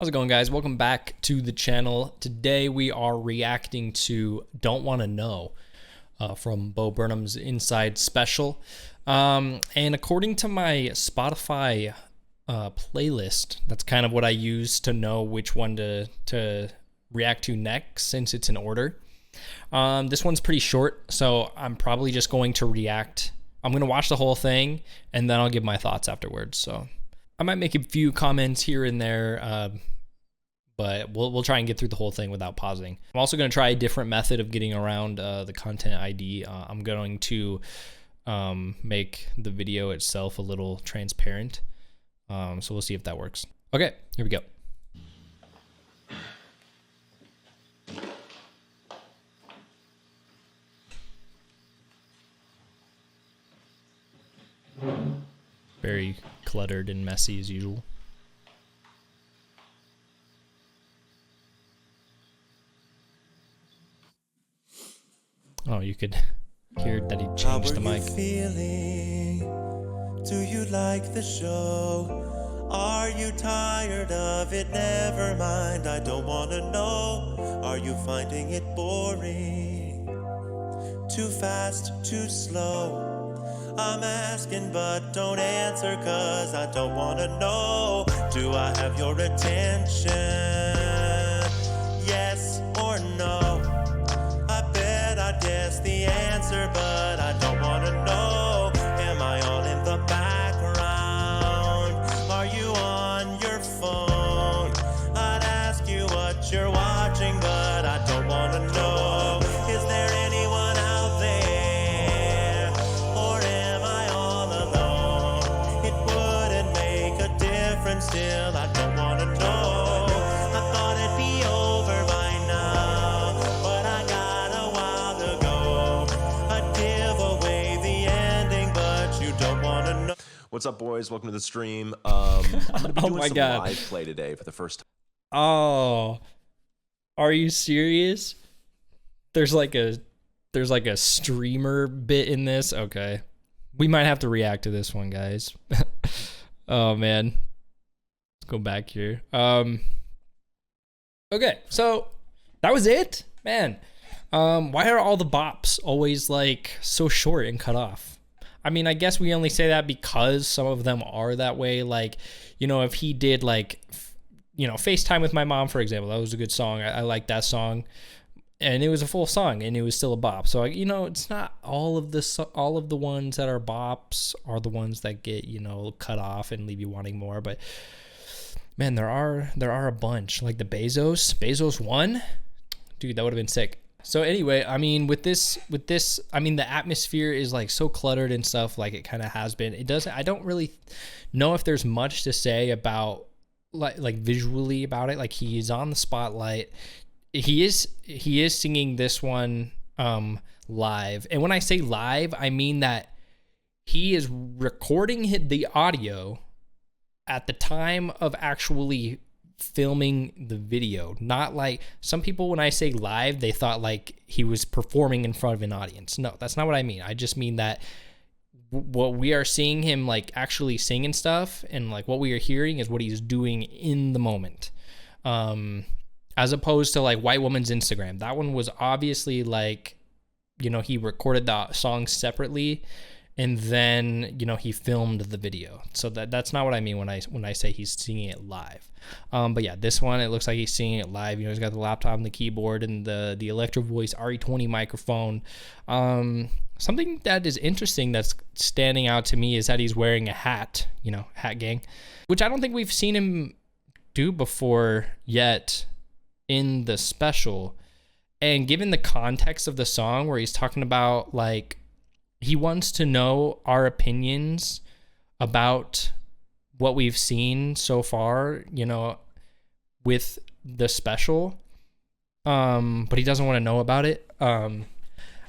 How's it going, guys? Welcome back to the channel. Today we are reacting to Don't Wanna Know from Burnham's Inside Special. And according to my Spotify playlist, that's kind of what I use to know which one to react to next, since it's in order. This one's pretty short, so I'm probably just going to react. I'm going to watch the whole thing, and then I'll give my thoughts afterwards. So I might make a few comments here and there, but we'll try and get through the whole thing without pausing. I'm also going to try a different method of getting around the content ID. I'm going to make the video itself a little transparent. So we'll see if that works. Okay, here we go. Very cluttered and messy as usual. Oh, you could hear that he changed the mic. Feeling? Do you like the show? Are you tired of it? Never mind, I don't want to know. Are you finding it boring? Too fast, too slow? I'm asking but don't answer, cause I don't want to know. Do I have your attention? Yes or no? I bet I guess the answer, but I don't want to know. Am I all in the background? Are you on your phone? I'd ask you what you're watching, but I don't want to know. Is there anyone out there? Or am I all alone? It wouldn't make a difference, still I don't want to know. I thought it'd be over by now, but I got a while to go. I'd give away the ending, but you don't want to know. What's up, boys? Welcome to the stream. I'm gonna be doing some live play today for the first time. Oh, are you serious? There's like a streamer bit in this. Okay, we might have to react to this one, guys. Oh man, let's go back here. Okay, so that was it, man. Why are all the bops always like so short and cut off? I mean, I guess we only say that because some of them are that way. Like, you know, if he did like, FaceTime with my mom, for example, that was a good song. I like that song, and it was a full song, and it was still a bop. So, it's not all of the ones that are bops are the ones that get, cut off and leave you wanting more. But man, there are a bunch, like the Bezos one, dude, that would have been sick. So anyway, I mean, with this, I mean, the atmosphere is like so cluttered and stuff, like it kind of has been. I don't really know if there's much to say about like visually about it. Like, he is on the spotlight. He is singing this one live. And when I say live, I mean that he is recording the audio at the time of actually filming the video. Not like some people, when I say live, they thought like he was performing in front of an audience. No, that's not what I mean. I just mean that what we are seeing him like actually singing stuff, and like what we are hearing is what he's doing in the moment, as opposed to like White Woman's Instagram. That one was obviously like, he recorded the song separately, and then he filmed the video. So that's not what I mean when I say he's singing it live. But yeah, this one, it looks like he's singing it live. He's got the laptop and the keyboard and the Electro Voice RE20 microphone. Something that is interesting that's standing out to me is that he's wearing a hat, hat gang, which I don't think we've seen him do before yet in the special. And given the context of the song, where he's talking about like he wants to know our opinions about what we've seen so far, with the special, but he doesn't want to know about it.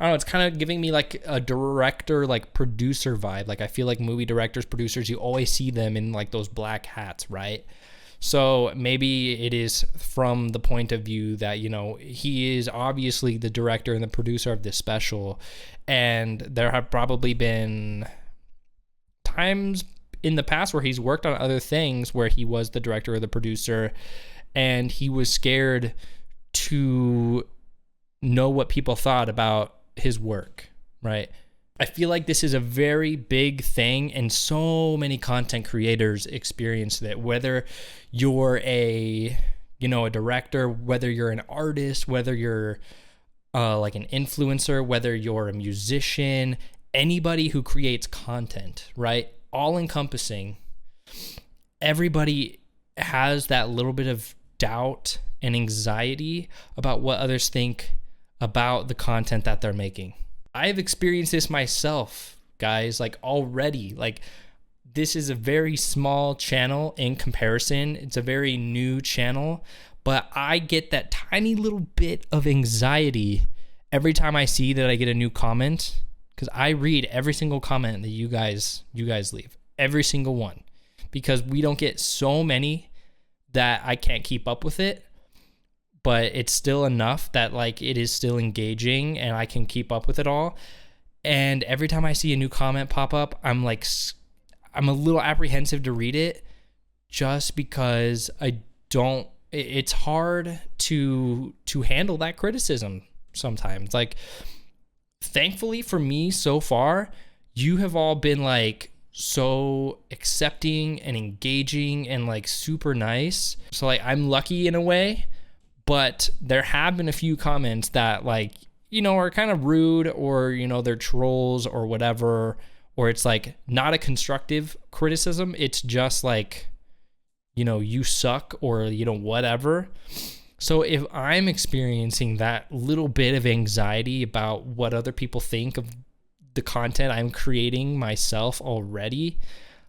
I don't know, it's kind of giving me like a director, like producer vibe. Like, I feel like movie directors, producers, you always see them in like those black hats, right? So maybe it is from the point of view that, he is obviously the director and the producer of this special, and there have probably been times in the past where he's worked on other things where he was the director or the producer, and he was scared to know what people thought about his work, right? I feel like this is a very big thing, and so many content creators experience that, whether you're a director, whether you're an artist, whether you're like an influencer, whether you're a musician, anybody who creates content, right? All encompassing. Everybody has that little bit of doubt and anxiety about what others think about the content that they're making. I've experienced this myself, guys, like already. Like, this is a very small channel in comparison. It's a very new channel, but I get that tiny little bit of anxiety every time I see that I get a new comment, because I read every single comment that you guys leave, every single one, because we don't get so many that I can't keep up with it. But it's still enough that like it is still engaging and I can keep up with it all. And every time I see a new comment pop up, I'm a little apprehensive to read it, just because it's hard to handle that criticism sometimes. Like, thankfully for me so far, you have all been like so accepting and engaging and like super nice. So like, I'm lucky in a way. But there have been a few comments that like, are kind of rude, or, they're trolls or whatever, or it's like not a constructive criticism. It's just like, you suck, or, whatever. So if I'm experiencing that little bit of anxiety about what other people think of the content I'm creating myself already,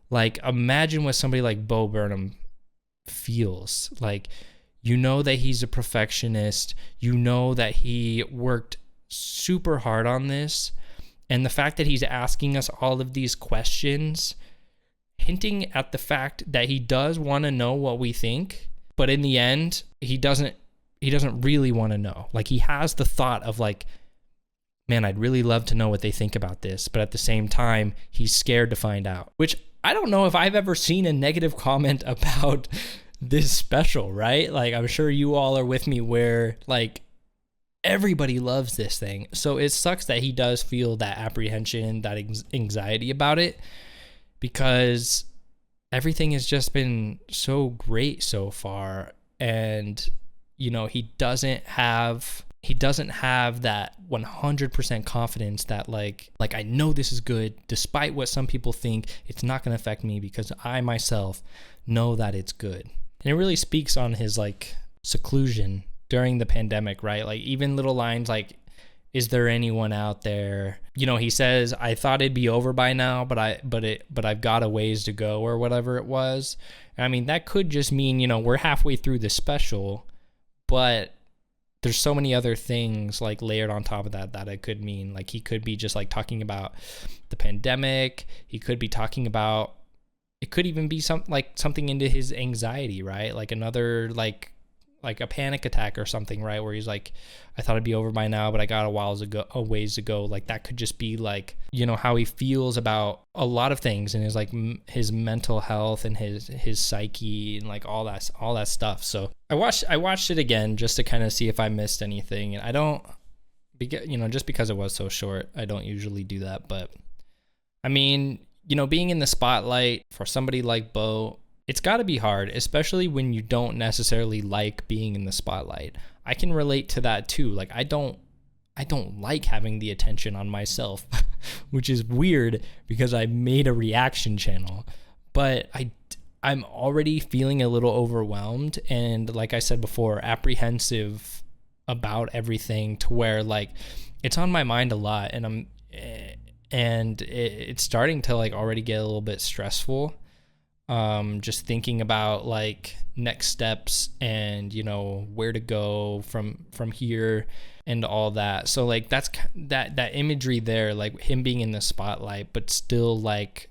like, imagine what somebody like Burnham feels like. That he's a perfectionist, that he worked super hard on this, and the fact that he's asking us all of these questions, hinting at the fact that he does want to know what we think, but in the end, he doesn't really want to know. Like, he has the thought of like, man, I'd really love to know what they think about this, but at the same time, he's scared to find out, which I don't know if I've ever seen a negative comment about this special, right? Like, I'm sure you all are with me where like everybody loves this thing. So it sucks that he does feel that apprehension, that anxiety about it, because everything has just been so great so far. And, he doesn't have that 100% confidence that like I know this is good, despite what some people think. It's not going to affect me because I myself know that it's good. And it really speaks on his like seclusion during the pandemic, right? Like, even little lines like, is there anyone out there? He says, I thought it'd be over by now, but I've got a ways to go, or whatever it was. I mean, that could just mean, we're halfway through the special, but there's so many other things like layered on top of that it could mean. Like, he could be just like talking about the pandemic. He could be talking about, it could even be something into his anxiety, right? Like another like a panic attack or something, right? Where he's like, I thought it'd be over by now, but I got a ways to go. Like, that could just be like, how he feels about a lot of things, and his like his mental health and his psyche and like all that stuff. So I watched it again just to kind of see if I missed anything, and I don't, just because it was so short, I don't usually do that. But I mean, being in the spotlight for somebody like Bo, it's got to be hard, especially when you don't necessarily like being in the spotlight. I can relate to that too. Like, I don't like having the attention on myself, which is weird because I made a reaction channel, but I'm already feeling a little overwhelmed, and like I said before, apprehensive about everything, to where like it's on my mind a lot, and it's starting to like already get a little bit stressful. Just thinking about like next steps and where to go from here and all that. So like that's that imagery there, like him being in the spotlight, but still like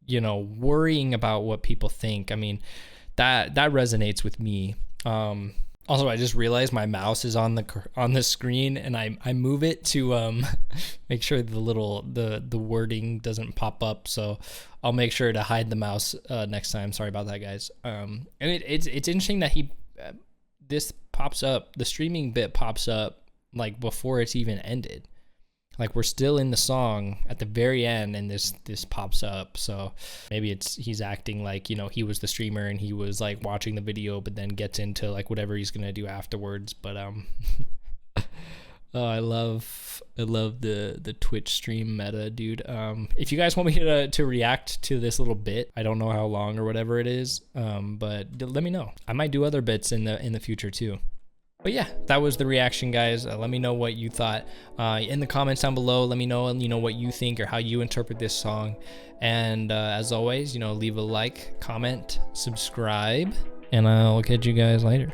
worrying about what people think. I mean, that resonates with me. Also, I just realized my mouse is on the screen, and I move it to make sure the wording doesn't pop up. So I'll make sure to hide the mouse next time. Sorry about that, guys. And it's interesting that this pops up, the streaming bit pops up like before it's even ended. Like we're still in the song at the very end, and this pops up. So maybe he's acting like, you know, he was the streamer and he was like watching the video, but then gets into like whatever he's gonna do afterwards. But oh, I love the Twitch stream meta, dude. If you guys want me to react to this little bit, I don't know how long or whatever it is, but let me know. I might do other bits in the future too. But yeah, that was the reaction, guys. Let me know what you thought in the comments down below. Let me know, you know, what you think or how you interpret this song. And as always, you know, leave a like, comment, subscribe, and I'll catch you guys later.